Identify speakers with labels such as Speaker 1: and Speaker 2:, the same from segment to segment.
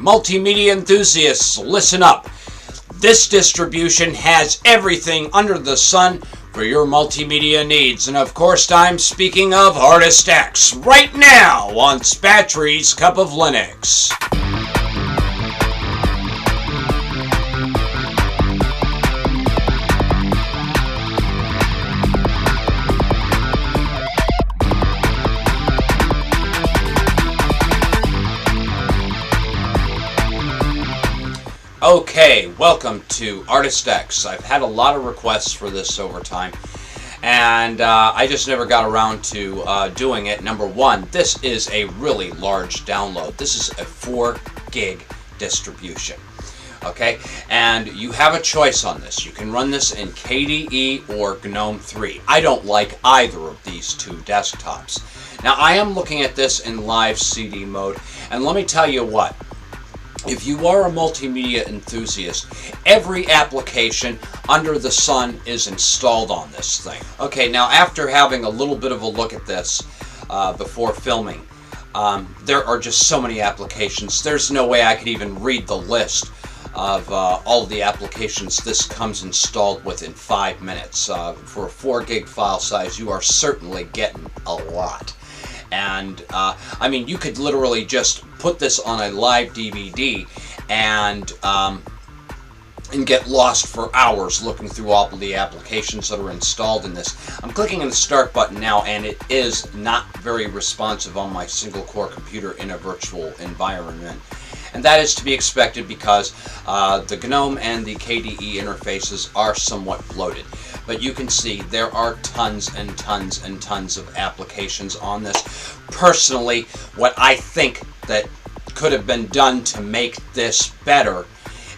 Speaker 1: multimedia enthusiasts, listen up. This distribution has everything under the sun for your multimedia needs. And of course, I'm speaking of ArtistX right now on Spatry's Cup of Linux. Okay, welcome to ArtistX. I've had a lot of requests for this over time, and I just never got around to doing it. Number one, this is a really large download. This is a 4 gig distribution. Okay, and you have a choice on this. You can run this in KDE or GNOME 3. I don't like either of these two desktops. Now, I am looking at this in live CD mode, and let me tell you what. If you are a multimedia enthusiast, every application under the sun is installed on this thing. Okay, now after having a little bit of a look at this before filming, there are just so many applications. There's no way I could even read the list of all of the applications this comes installed within 5 minutes. For a 4 gig file size, you are certainly getting a lot. And I mean, you could literally just put this on a live DVD and get lost for hours looking through all of the applications that are installed in this. I'm clicking on the start button now, and it is not very responsive on my single core computer in a virtual environment. And that is to be expected because the GNOME and the KDE interfaces are somewhat bloated. But you can see there are tons and tons and tons of applications on this. Personally, what I think that could have been done to make this better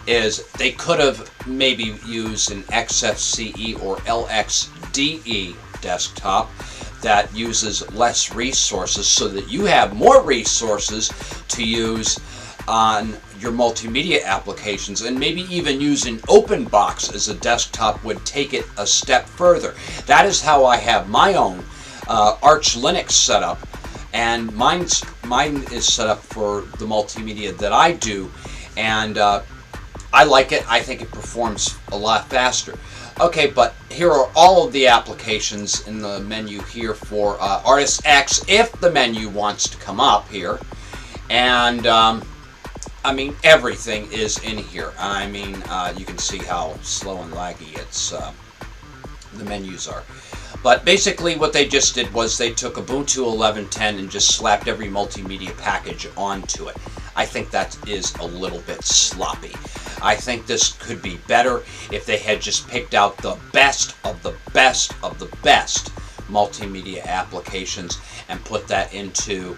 Speaker 1: is they could have maybe used an XFCE or LXDE desktop that uses less resources so that you have more resources to use on your multimedia applications, and maybe even using OpenBox as a desktop would take it a step further. That is how I have my own Arch Linux set up, and mine is set up for the multimedia that I do, and I like it. I think it performs a lot faster. Okay, but here are all of the applications in the menu here for ArtistX, if the menu wants to come up here, and I mean, everything is in here. I mean, you can see how slow and laggy the menus are. But basically what they just did was they took Ubuntu 11.10 and just slapped every multimedia package onto it. I think that is a little bit sloppy. I think this could be better if they had just picked out the best of the best of the best multimedia applications and put that into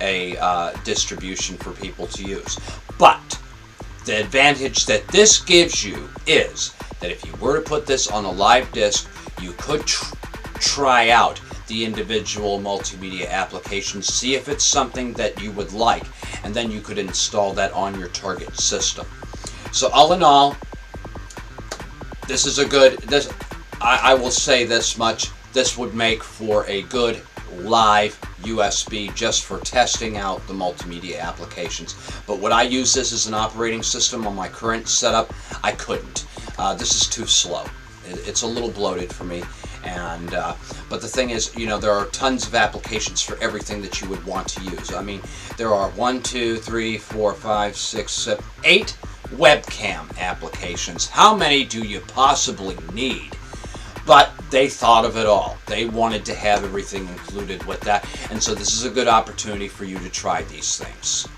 Speaker 1: a distribution for people to use. But the advantage that this gives you is that if you were to put this on a live disk, you could try out the individual multimedia applications, see if it's something that you would like, and then you could install that on your target system. So all in all, this is a good, I will say this much, this would make for a good live USB just for testing out the multimedia applications. But would I use this as an operating system on my current setup? I couldn't. This is too slow. It's a little bloated for me. And but the thing is, you know, there are tons of applications for everything that you would want to use. I mean, there are 1, 2, 3, 4, 5, 6, 7, 8 webcam applications. How many do you possibly need? But they thought of it all. They wanted to have everything included with that. And so this is a good opportunity for you to try these things.